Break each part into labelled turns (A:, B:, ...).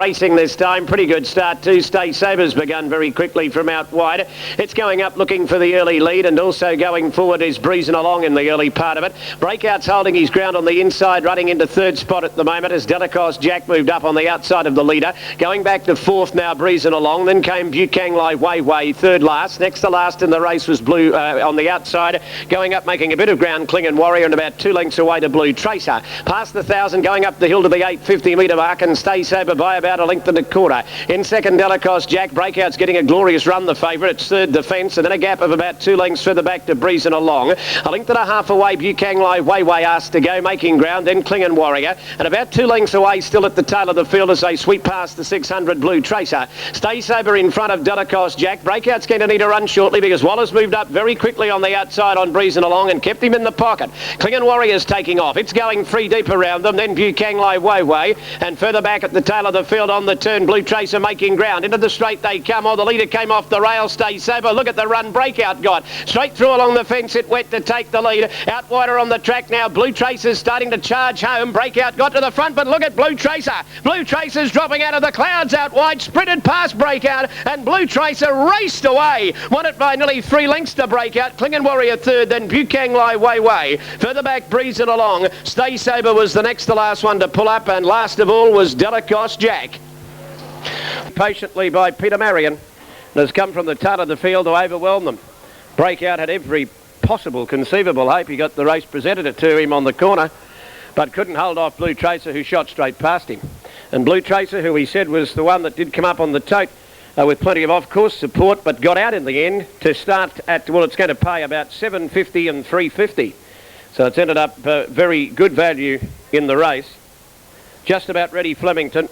A: Racing this time, pretty good start too. Stay Sober's begun very quickly from out wide. It's going up looking for the early lead, and also going forward is breezing along in the early part of it. Breakout's holding his ground on the inside, running into third spot at the moment as Delicos Jack moved up on the outside of the leader. Going back to fourth now, breezing along. Then came Bukang Lai Wei, third last. Next to last in the race was Blue on the outside. Going up, making a bit of ground, Klingon Warrior, and about 2 lengths away to Blue Tracer. Past the 1,000, going up the hill to the 850 metre mark, and Stay Sober by about a length and a quarter. In second, Delicos Jack. Breakout's getting a glorious run, the favourite. It's third, Defence, and then a gap of about 2 lengths further back to breezing along. A length and a half away, Bukang Lai Wei asked to go, making ground. Then Klingon Warrior, and about 2 lengths away still at the tail of the field as they sweep past the 600 Blue Tracer. Stay Sober in front of Delicos Jack. Breakout's going to need a run shortly because Wallace moved up very quickly on the outside on breezing along and kept him in the pocket. Klingon Warrior's taking off. It's going 3 deep around them. Then Bukang Lai Wei, and further back at the tail of the field on the turn, Blue Tracer making ground. Into the straight they come. Oh, the leader came off the rail. Stay Sober. Look at the run Breakout got. Straight through along the fence it went to take the lead. Out wider on the track now. Blue Tracer's starting to charge home. Breakout got to the front, but look at Blue Tracer. Blue Tracer's dropping out of the clouds out wide. Sprinted past Breakout, and Blue Tracer raced away. Won it by nearly 3 lengths to Breakout. Klingon Warrior third, then Bukang Lai Wei. Further back, breezing along. Stay Sober was the next to last one to pull up, and last of all was Delicos Jack. Patiently by Peter Marion, and has come from the tail of the field to overwhelm them. Breakout had every possible conceivable hope. He got the race presented it to him on the corner, but couldn't hold off Blue Tracer, who shot straight past him. And Blue Tracer, who he said was the one that did come up on the tote with plenty of off-course support, but got out in the end to start at, well, it's going to pay about $7.50 and $3.50. So it's ended up very good value in the race. Just about ready, Flemington.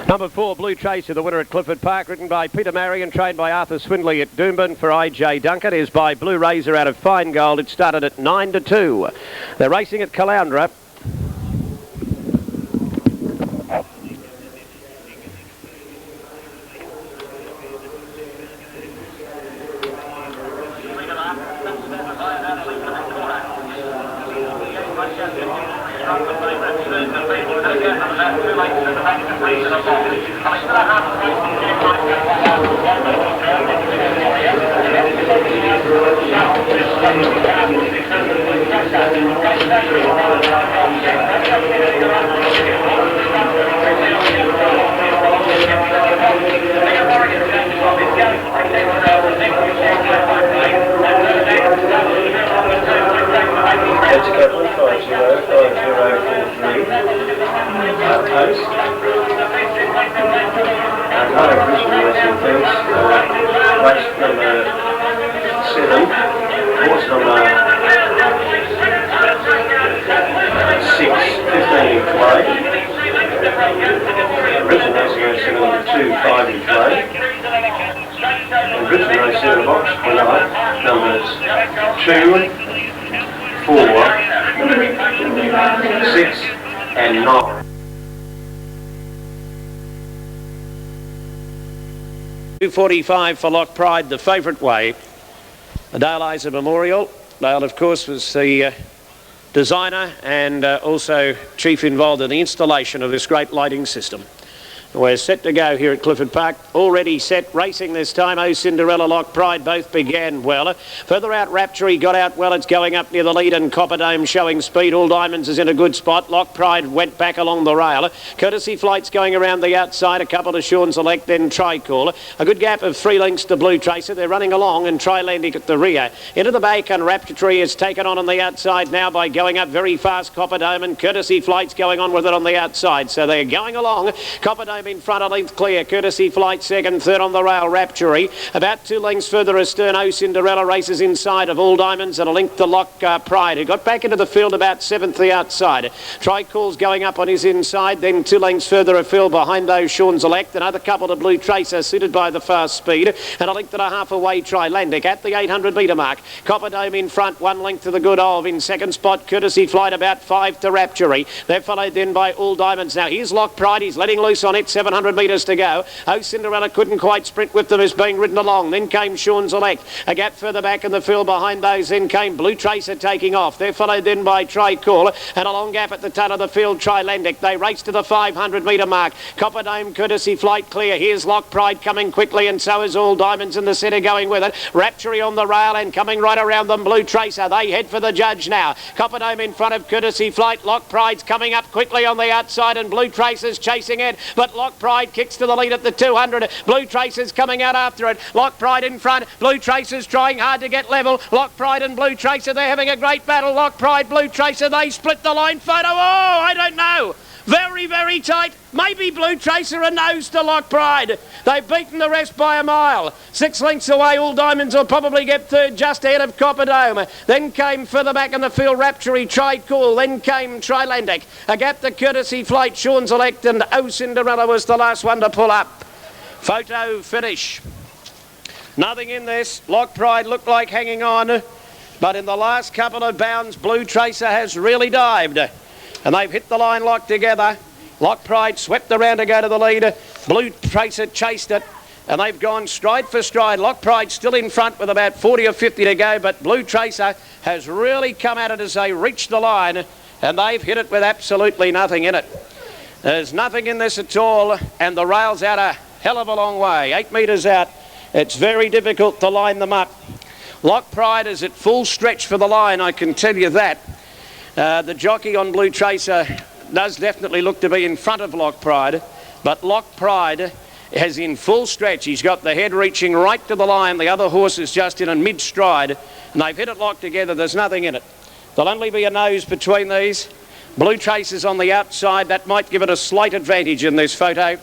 A: Number 4, Blue Tracer, the winner at Clifford Park, ridden by Peter Marion, trained by Arthur Swindley at Toowoomba for I.J. Duncan, is by Blue Razor out of Fine Gold. It started at 9-2. They're racing at Caloundra.
B: Thank you. post. Another Christian Racing Thanks. Race number 7. Horse number 6, 15 in play. Richard Racing 07 number 2, 5 in play. And Richard Race 7 box, winner, numbers 2, 4, 6 and 9.
A: 2:45 for Lock Pride, the favourite way. The Dale Isa Memorial. Dale, of course, was the designer and also chief involved in the installation of this great lighting system. We're set to go here at Clifford Park. Already set, racing this time. Oh Cinderella, Lock Pride both began well. Further out, Rapture got out well. It's going up near the lead, and Copperdome showing speed. All Diamonds is in a good spot. Lock Pride went back along the rail. Courtesy Flight's going around the outside. A couple to Sean Select, then Tricall. A good gap of 3 lengths to Blue Tracer. They're running along, and Trilandic at the rear. Into the back, and Rapture is taken on the outside now by going up very fast. Copperdome, and Courtesy Flight's going on with it on the outside. So they're going along. Copperdome in front, a length clear. Courtesy Flight second, third on the rail, Rapture. About 2 lengths further astern, Oh Cinderella races inside of All Diamonds, and a length to Lock Pride, who got back into the field about 7th the outside. Tricall's going up on his inside, then 2 lengths further afield behind those Sean Select. Another couple to Blue Tracer, suited by the fast speed, and a length and a half away Trilandic at the 800 metre mark. Copperdome in front, 1 length to the good of. In second spot, Courtesy Flight about 5 to Rapture. They're followed then by All Diamonds. Now here's Lock Pride, he's letting loose on it, 700 metres to go. Oh Cinderella couldn't quite sprint with them as being ridden along. Then came Sean Select. A gap further back in the field behind those. Then came Blue Tracer taking off. They're followed then by Tricall, and a long gap at the tail of the field, Trilandic. They race to the 500 metre mark. Copperdome, Courtesy Flight clear. Here's Lock Pride coming quickly, and so is All Diamonds in the centre going with it. Rapture on the rail, and coming right around them, Blue Tracer. They head for the judge now. Copperdome in front of Courtesy Flight. Lock Pride's coming up quickly on the outside, and Blue Tracer's chasing it, but Lock Pride kicks to the lead at the 200. Blue Tracer's coming out after it. Lock Pride in front. Blue Tracer's trying hard to get level. Lock Pride and Blue Tracer, they're having a great battle. Lock Pride, Blue Tracer, they split the line photo. Oh, I don't know. Very, very tight. Maybe Blue Tracer a nose to Lock Pride. They've beaten the rest by a mile. 6 lengths away, All Diamonds will probably get third, just ahead of Copperdome. Then came further back in the field, Rapture, Tricall. Then came Trilandic. A gap to Courtesy Flight, Sean Select, and Oh Cinderella was the last one to pull up. Photo finish. Nothing in this. Lock Pride looked like hanging on, but in the last couple of bounds, Blue Tracer has really dived, and they've hit the line locked together. Lock Pride swept around to go to the lead. Blue Tracer chased it, and they've gone stride for stride. Lock Pride still in front with about 40 or 50 to go, but Blue Tracer has really come at it as they reach the line, and they've hit it with absolutely nothing in it. There's nothing in this at all, and the rail's out a hell of a long way, 8 metres out. It's very difficult to line them up. Lock Pride is at full stretch for the line, I can tell you that. The jockey on Blue Tracer does definitely look to be in front of Lock Pride, but Lock Pride is in full stretch. He's got the head reaching right to the line. The other horse is just in a mid-stride, and they've hit it locked together. There's nothing in it. There'll only be a nose between these. Blue Tracer's on the outside. That might give it a slight advantage in this photo.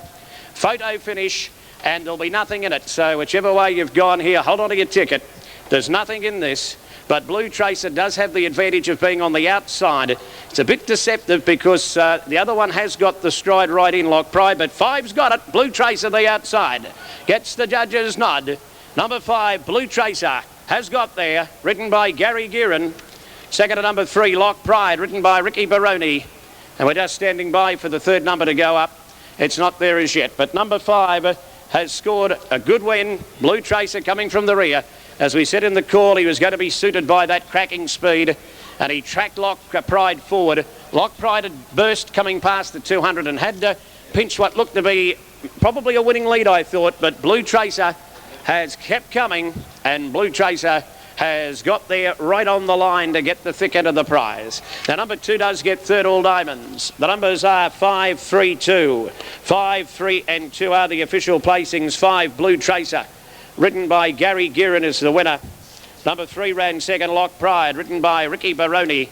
A: Photo finish, and there'll be nothing in it. So whichever way you've gone here, hold on to your ticket. There's nothing in this, but Blue Tracer does have the advantage of being on the outside. It's a bit deceptive because the other one has got the stride right in, Lock Pride, but 5's got it. Blue Tracer the outside. Gets the judge's nod. Number 5, Blue Tracer, has got there, ridden by Gary Gearin. Second to number 3, Lock Pride, ridden by Ricky Baroni. And we're just standing by for the third number to go up. It's not there as yet, but number 5 has scored a good win. Blue Tracer coming from the rear. As we said in the call, he was going to be suited by that cracking speed, and he tracked Lock Pride forward. Lock Pride had burst coming past the 200 and had to pinch what looked to be probably a winning lead, I thought, but Blue Tracer has kept coming, and Blue Tracer has got there right on the line to get the thick end of the prize. Now, number 2 does get third, All Diamonds. The numbers are 5, 3, 2. 5, 3 and 2 are the official placings. 5, Blue Tracer, ridden by Gary Gearin, is the winner. Number 3 ran second, Lock Pride, ridden by Ricky Baroni.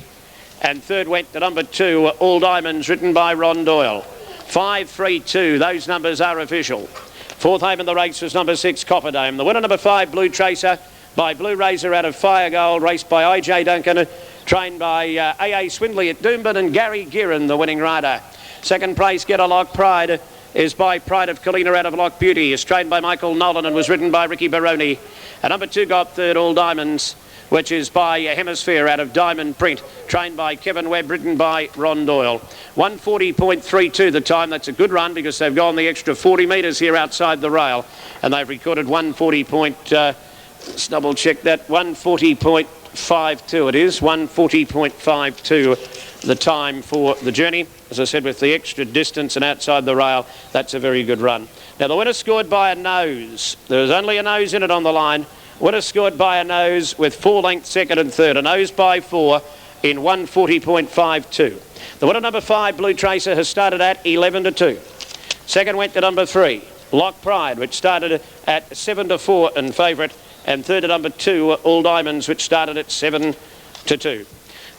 A: And third went to number 2, All Diamonds, ridden by Ron Doyle. 5-3-2. Those numbers are official. Fourth home in the race was number 6, Copperdome. The winner, number 5, Blue Tracer, by Blue Razor out of Fire Gold, raced by IJ Duncan, trained by AA Swindley at Toowoomba, and Gary Guerin, the winning rider. Second place, Get a Lock Pride, is by Pride of Kalina out of Lock Beauty, is trained by Michael Nolan and was ridden by Ricky Baroni. And number 2 got third, All Diamonds, which is by Hemisphere out of Diamond Print, trained by Kevin Webb, ridden by Ron Doyle. 140.32 the time. That's a good run because they've gone the extra 40 metres here outside the rail, and they've recorded 140. Let's double check that. 140.52 it is. 140.52 the time for the journey. As I said, with the extra distance and outside the rail, that's a very good run. Now the winner scored by a nose. There was only a nose in it on the line. Winner scored by a nose with 4 lengths second and third. A nose by 4 in 140.52. The winner, number 5, Blue Tracer, has started at 11-2. Second went to number 3, Lock Pride, which started at 7-4 in favourite. And third to number 2, All Diamonds, which started at 7-2.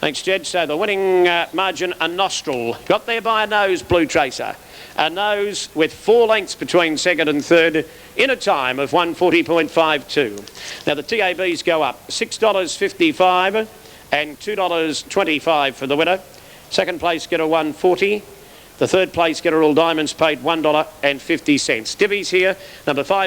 A: Thanks, Jed. So the winning margin, a nostril. Got there by a nose, Blue Tracer. A nose with 4 lengths between second and third in a time of 140.52. Now the TABs go up $6.55 and $2.25 for the winner. Second place get a 140. The third place get a All Diamonds paid $1.50. Divvies here, number 5.